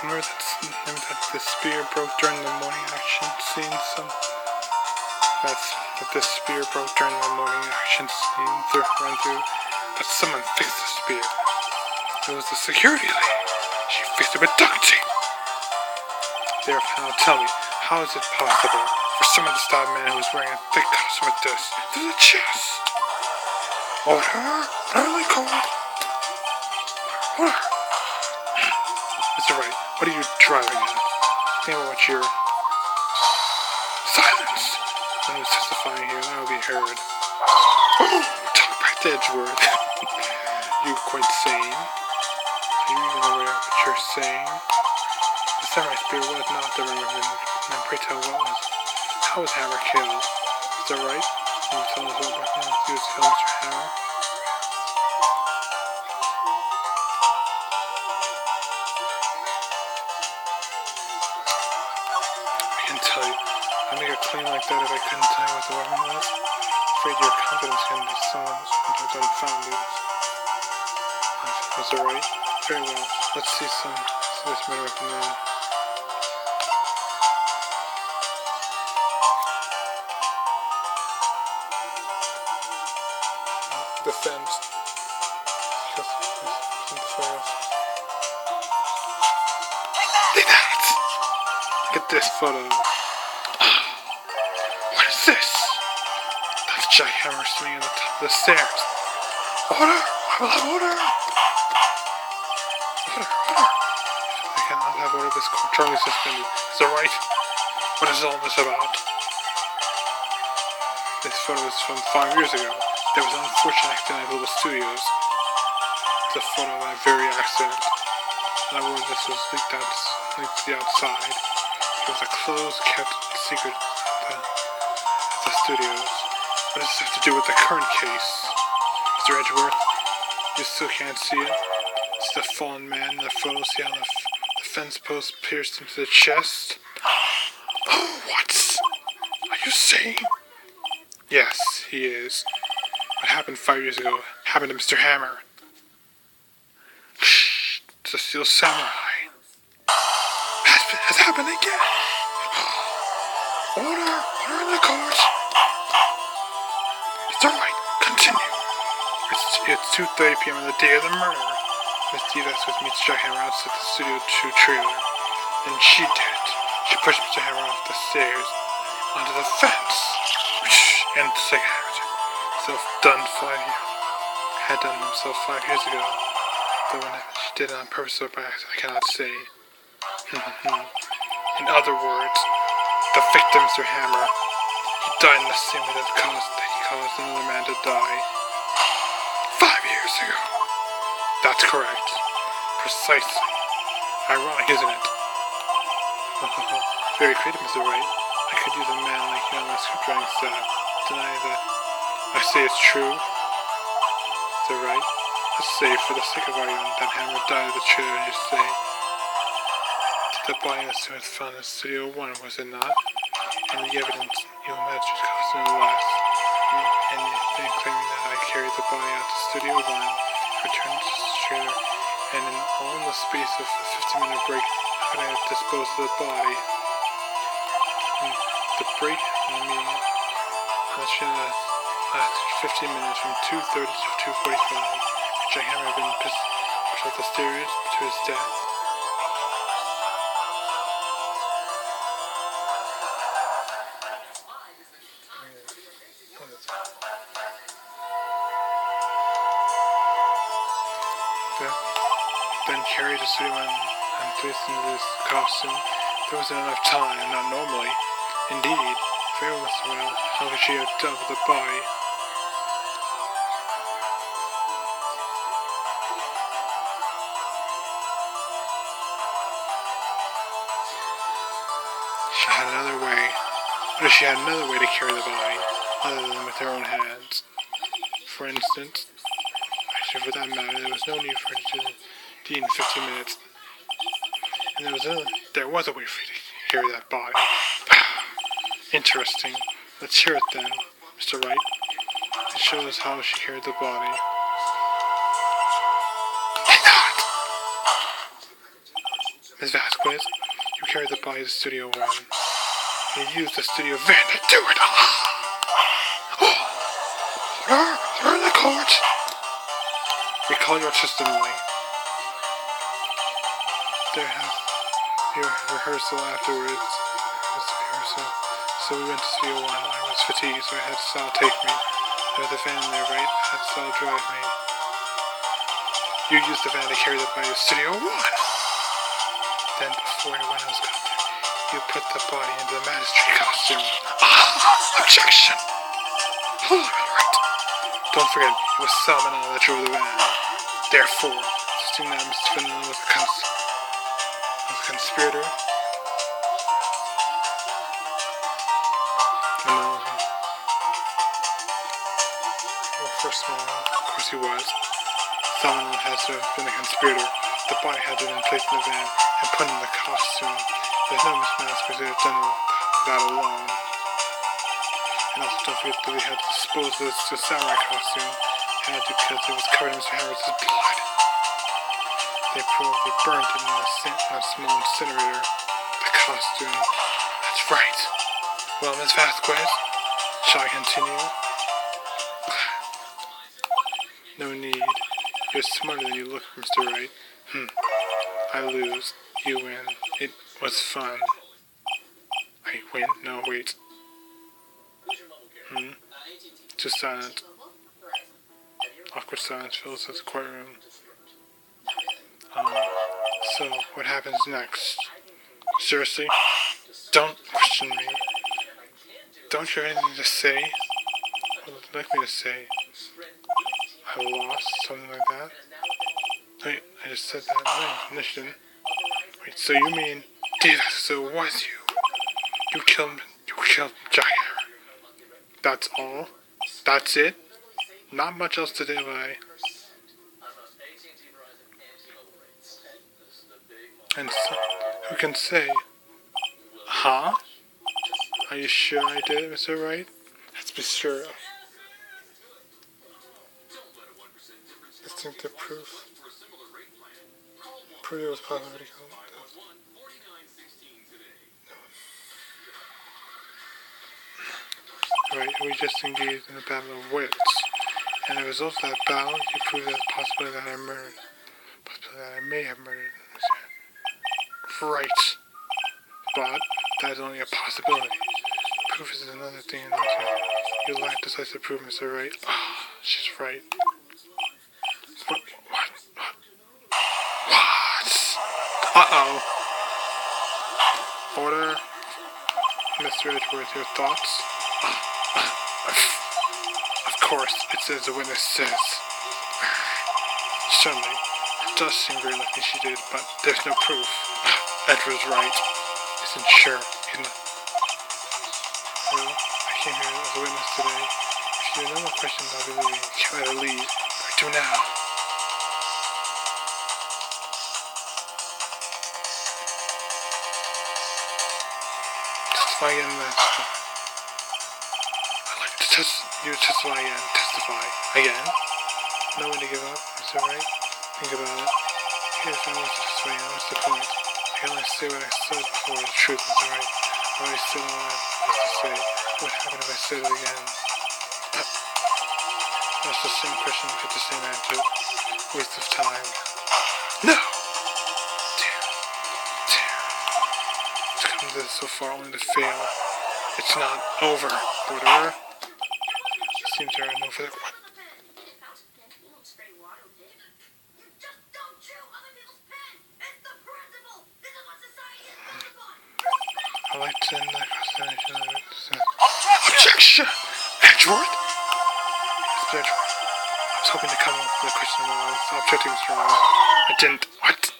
Remember that the spear broke during the morning action scene? That the spear broke during the morning action scene run through, but someone fixed the spear. It was the security lady. She fixed it with duct tape. Therefore, now tell me, how is it possible for someone to stop a man who was wearing a thick costume like this through the chest? Order! Early cold! Order! Mr. Wright, what are you driving at? Think about what you're... Silence! When you're testifying here, that will be heard. Oh! Talk back to Edgeworth. You quite sane? Are you even aware of what you're saying? The samurai spear was not the remnant. Then pray tell what was. How was Hammer killed? Is that right? Can you tell us what weapon was used to kill Mr. Hammer? I can tell you. I'd make a claim like that if I couldn't tell you what the weapon was. I'm afraid your confidence can be sometimes unfounded. Was that right? Very well. Let's see this matter weapon now. The fence. Look at this photo. What is this? That's Jackhammer swinging on the top of the stairs. Order! I will have order! Order! I cannot have order. This court Charlie suspended. Is that right? What is all this about? This photo is from 5 years ago. There was an unfortunate accident at Global Studios. It's a photo of that very accident. And I worry this was leaked to the outside. It was a closed, kept secret at the studios. What does this have to do with the current case? Mr. Edgeworth, you still can't see it? It's the fallen man in the photo. See how the fence post pierced into the chest? Oh, what? Are you saying? Yes, he is. What happened 5 years ago happened to Mr. Hammer. Shh, it's a steel samurai. Has happened again. Order in the court. It's alright, continue. It's 2:30 p.m. on the day of the murder. Miss Divas with meets Jackhammer outside the Studio 2 trailer. And she did it. She pushed Mr. Hammer off the stairs onto the fence. And the second had done himself 5 years ago. Though when she did it on purpose or by accident, I cannot say. In other words, the victim, Mr. Hammer, he died in the same way that he caused another man to die. 5 years ago. That's correct. Precisely. Ironic, isn't it? Very creative, Mr. Wright. I could use a man like you on my scriptwriting staff. Deny that. I say it's true. Is that right? Let's say, for the sake of argument, that Hammer died of the trailer, and you say, the body was found in Studio 1, was it not? And the evidence, you matched his costume less. And then claiming that I carried the body out to Studio 1, returned to the trailer, and in all the space of a 15-minute break, how did I dispose of the body? The break in the meeting lasted 15 minutes from 2:30 to 2:45. Jackhammer had been pushed off the stairs to his death. Then carried to Studio 1 and placed into this costume. There wasn't enough time, not normally. Indeed, Pharaoh was around. How could she have dealt with the body? She had another way. But if she had another way to carry the body, other than with her own hands. For instance, actually for that matter, there was no need for her to do in 15 minutes. And there was a way for you to carry that body. Interesting. Let's hear it then, Mr. Wright. It shows how she carried the body. Miss Vasquez. by the Studio One. He used the Studio van to do it. You're in the court. We call your testimony. There has your rehearsal afterwards. So we went to Studio One. I was fatigued, so I had Sal take me. There was a van there, right? I had Sal drive me. You used the van to carry the body to Studio One. Then before anyone else got there, you put the body into the magistrate costume. Objection! Hold on, Wright. Don't forget, it was Salmon that drove the van. Therefore, assuming that Mr. Finland was a conspirator. Well, first of all, of course he was. Salmon had to have been a conspirator. The body had to have been placed in the van and put in the costume. There's no mismatch because they have done that alone. And also don't forget that they had to dispose of the samurai costume. Had to because it was covered in Mr. Harris's blood. They probably burned it in a small incinerator. The costume. That's right. Well, Miss Vasquez, shall I continue? No need. You're smarter than you look, Mr. Wright. I lose. You win. It was fun. I win? No, wait. Just silent. Awkward silence fills the courtroom. So, what happens next? Seriously? Don't question me. Don't you have anything to say? What would you like me to say? I lost? Something like that? Wait, I just said that. No, you didn't. Wait, so you mean... So it was you? You killed Jack Harry. That's all? That's it? Not much else to do, And so, who can say? Huh? Are you sure I did it, Mr. Wright? Let's be sure. Distinctive proof. Prove it was possible to kill him. Right, we just engaged in a battle of wits. And as a result of that battle, you proved that the possibility that I murdered. Possibility that I may have murdered. Right. But that is only a possibility. Proof is another thing. You lack decisive proof, Mr. Wright. She's right. What? Uh-oh. Order. Mr. Edgeworth, your thoughts? Of course, it's as the witness says. Certainly. It does seem very likely she did, but there's no proof. Edward's right. Isn't sure. Well, I came here as a witness today. If you have no more questions, I'll be leaving. You better leave. But do now. Testify again, Master. I'd like to testify again. Testify again? No one to give up, is that right? Think about it. Here's my list to testify again. What's the point? I can only say what I said before. The truth is right. I always said what I was to say. What happened if I said it again? That's the same question, get the same answer. Waste of time. No! Damn. It's come to this so far only to fail. It's not over. Whatever. It seems there are no further... What? I like to end the conversation. Objection! Edgeworth? Mr. Edgeworth. I was hoping to come up with a question while I was objecting, Mr. Ryan. I didn't. What?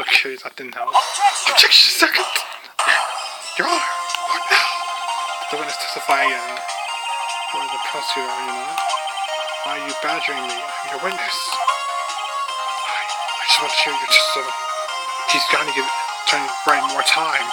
Okay, that didn't help. Objection second! Your Honor! What now? The witness testify again. You're the prosecutor, are you not? Why are you badgering me? I'm your witness. I just want to hear your testimony. He's trying to write more time.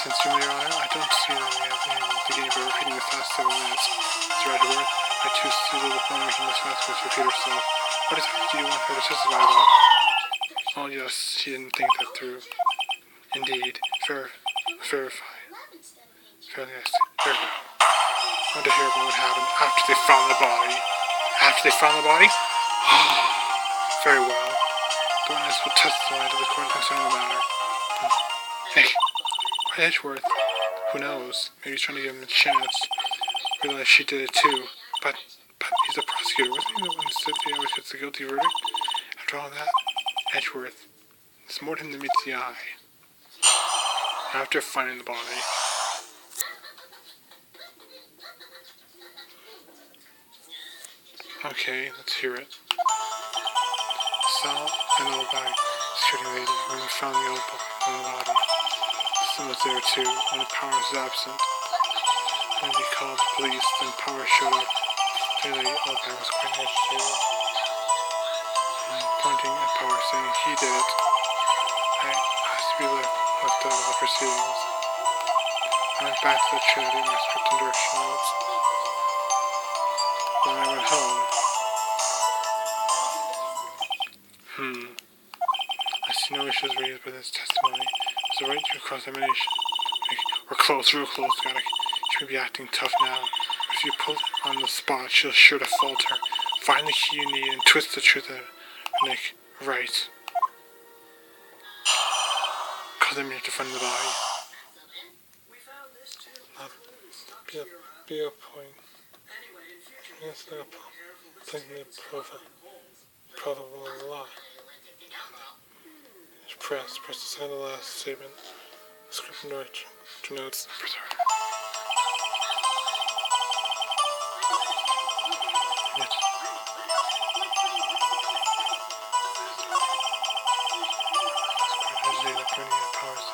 Since you, Your Honor, I don't see that we have been able to gain by repeating this last 7 minutes. Mr. Edgeworth, I choose to see the point from Miss Vasquez repeat herself. What exactly do you want her to testify about? Oh yes, she didn't think that through. Indeed. Verify. Fairly nasty. There we go. I want to hear about what happened after they found the body. After they found the body? Very well. The witness will testify to the court concerning the matter. Hey, why Edgeworth? Who knows? Maybe he's trying to give him a chance. Realize she did it too. But he's a prosecutor. Wasn't he the one who said he always gets the guilty verdict? After all that, Edgeworth, it's more to him than meets the eye. After finding the body. Okay, let's hear it. Sal and old guy, security lady, when we found the old on the body. Sim was there too, when the power was absent. When we called the police, then power showed up. Clearly, old guy was quite agitated. Pointing at power, saying he did it. I asked to be left out of the proceedings. I went back to the Trilogy, my script and direction notes. Then I went home. I see no issues raised by this testimony. It's the right to cross-examination. We're close, real close, gotta. She may be acting tough now, but if you pull her on the spot, she'll sure to falter. Find the key you need and twist the truth out of Nick. Right. Call them here to find the body. Be a point. Yes, no problem. Thinking of probable lie. Press the sign of the last statement. Script and direction. Notes. Preserve. Yes. Powers.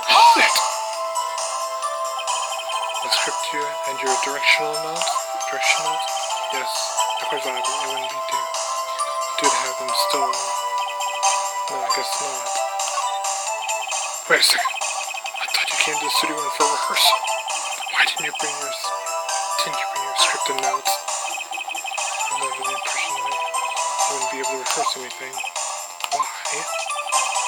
Hold it! The script here and your directional notes? Yes, they're quite valuable. It wouldn't be due to have them stolen. No, I guess not. Wait a second. I thought you came to the studio for a rehearsal. Why didn't you bring your script and notes? I was under the impression that you wouldn't be able to rehearse anything. Why?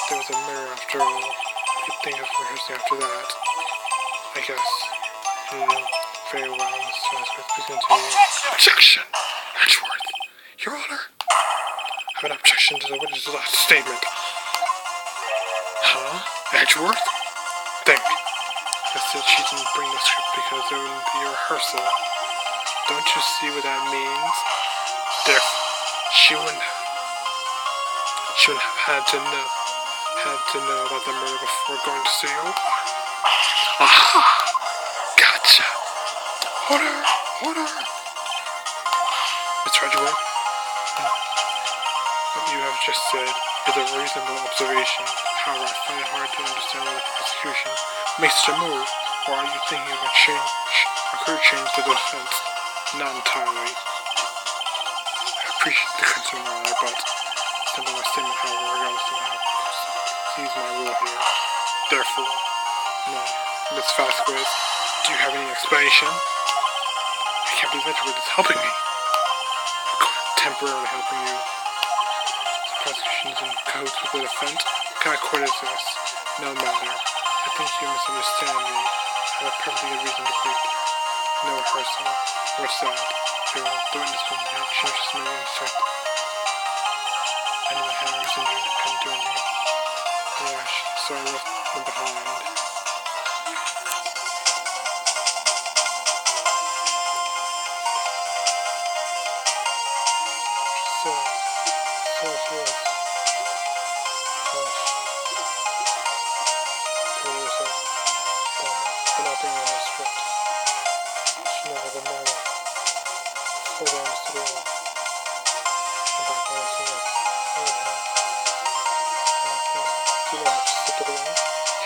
There was a mirror after all. You could think of rehearsing after that. I guess. Very well, Mr. Asquith. Please continue. Objection! Edgeworth! Your Honor! I have an objection to the witness's last statement. Huh? Edgeworth? Think. I said she didn't bring the script because there wouldn't be a rehearsal. Don't you see what that means? Therefore, she wouldn't have had to know about the murder before going to studio. Aha! Gotcha! Order! Mr. Edgeworth, what you have just said is a reasonable observation. However, I find it hard to understand why the prosecution makes such a move. Or are you thinking of a career change to the defense? Not entirely. I appreciate the concern, Your Honor, but simply my statement, however, regardless of how sees my rule here. Therefore, no. Miss Vasquez, do you have any explanation? I can't believe Edgeworth is helping me. Temporarily helping you. The prosecution is in cahoots with the defense. What kind of court is this? No matter. I think you misunderstand me. I have a perfectly good reason to believe there. No rehearsal. What's that? The witness will change his memory and start. I knew the hammer was injured and couldn't do anything. Gosh, so I left them behind. So it was. Gosh. But not bringing on the script. She never the moment. Before they understood it all. I'm back on the scene. Do you know how sick it is?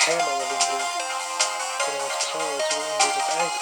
Hammer was injured. But it was Powers who injured his ankle.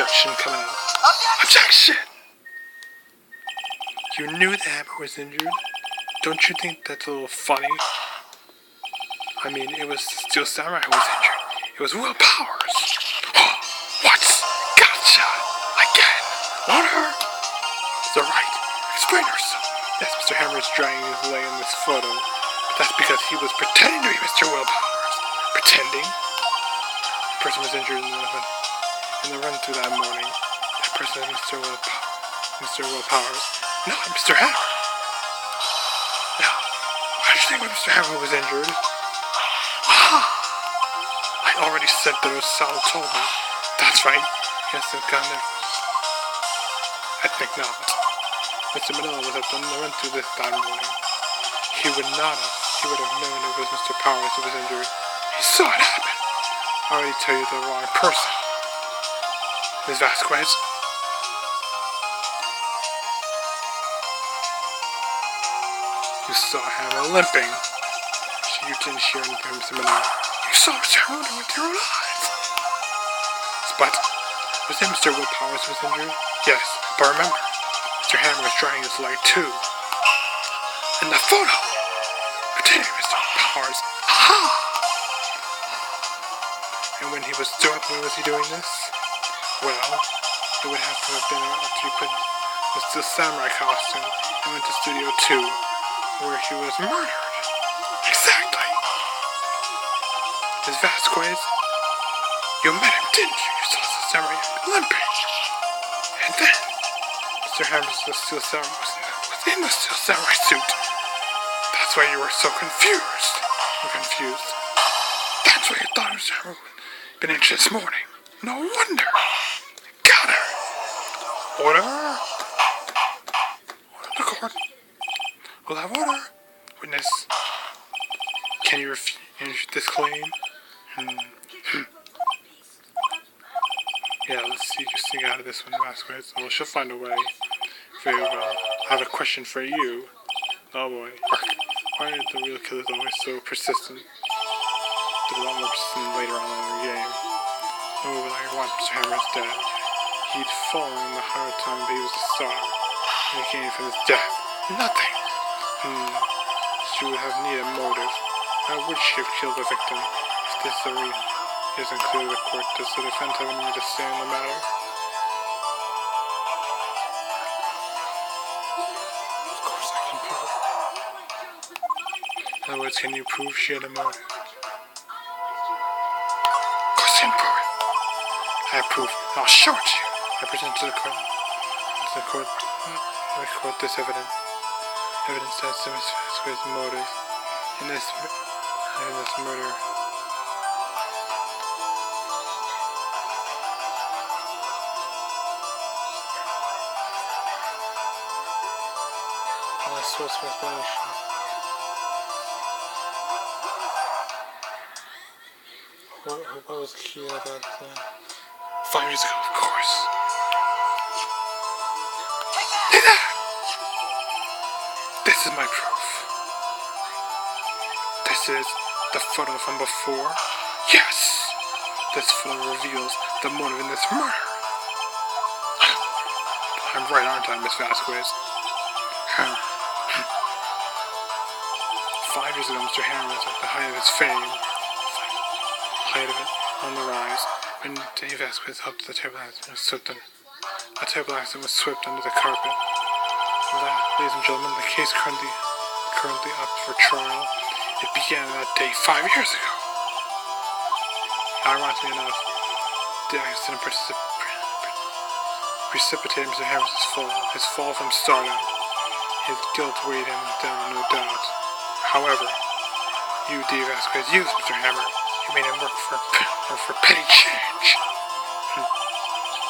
objection coming out. Objection! You knew the hammer was injured? Don't you think that's a little funny? I mean, it was Steel Samurai who was injured. It was Will Powers. What? Gotcha! Again! Water? So right. Explain yourself. Yes, Mr. Hammer is drying his leg in this photo. But that's because he was pretending to be Mr. Will Powers. Pretending? The person was injured in the run through that morning. That person is Mr. Will Powers. Not Mr. Hammer. Now, why do you think when Mr. Hammer was injured? I already said that as Sal told me. That's right. He has to have gone there. I think not. Mr. Manila was at the run through this that morning. He would not have. He would have known it was Mr. Powers who was injured. He saw it happen. I already tell you the wrong person. Ms. Vasquez. You saw Hammer limping. You didn't hear anything from Mr. Manila. You saw Mr. Hammer with your own eyes. But was it Mr. Will Powers who was injured? Yes, but remember, Mr. Hammer was drying his leg too. In the photo! Pretending Mr. Powers. Aha! And when he was stood up, when was he doing this? Well, it would have to have been after he put the Steel Samurai costume and went to Studio 2, where he was murdered. Exactly! Ms. Vasquez, you met him, didn't you? You saw the Samurai limping. And then, Mr. Hammer's Steel Samurai was in the Steel Samurai suit. That's why you were so confused. That's why you thought Mr. Hammer had been injured this morning. No wonder. Got her. Order. The court. We'll have order. Witness. Can you refute this claim? Yeah, let's see. Just sing out of this one, Vasquez. Well, she'll find a way. Very well. I have a question for you. Oh boy. Why are the real killers always so persistent? They're a lot more persistent later on in the game. Oh, but I watched Mr. Hammer's dead. He'd fallen in the hard time, but he was a star. And he came from his death. Nothing. She would have needed a motive. Why would she have killed the victim? If this isn't clear to the court, does the defense have anything to say on the matter? Of course I can prove it. In other words, can you prove she had a motive? Of course I can prove it. I have proof. I'll show it to you. I present to the court this evidence. Evidence that Ms. Vasquez's motive in this murder. Source of explanation. What was the key about that? 5 years ago, of course. Hey there! This is my proof. This is the photo from before. Yes! This photo reveals the motive in this murder. I'm right, aren't I, Miss Vasquez? 5 years ago, Mr. Hammer was at the height of his fame. Height of it, on the rise. When Dave Vasquez helped the terrible accident was swept under the carpet. Ladies and gentlemen, the case currently up for trial. It began that day 5 years ago. Ironically enough, the accident precipitated Mr. Hammer's fall. His fall from stardom. His guilt weighed him down, no doubt. However, you, Dave Vasquez, used Mr. Hammer. You made him work for petty change.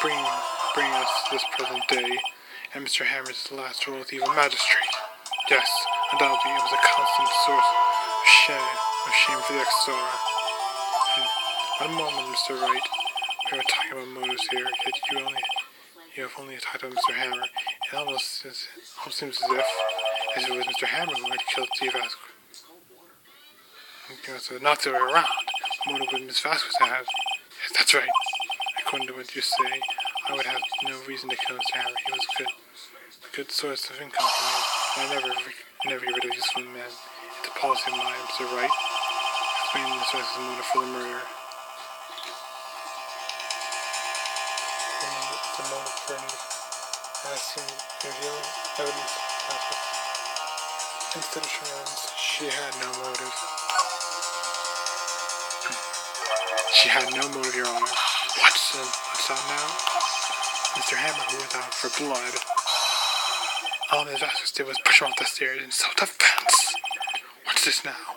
Bringing us to this present day, and Mr. Hammer's last role as evil magistrate. Yes, undoubtedly it was a constant source of shame for the ex-star. One moment, Mr. Wright. We were talking about motives here, yet you have only talked about Mr. Hammer. It almost seems as if it was Mr. Hammer who had killed Dave Vasquez. So not the other way around. What motive would Miss Vasquez have? Yes, that's right. According to what you say, I would have no reason to kill Mr. Hammer. He was a good source of income for me. I never get rid of useful men. It's a policy of mine, Mr. Wright. Explaining the source of the motive for the murder. The motive for asking revealing evidence. Instead of showing evidence, she had no motive. She had no motive, Your Honor. What's that now? Mr. Hammer, who was out for blood. All his officers did was push him off the stairs in self-defense. What's this now?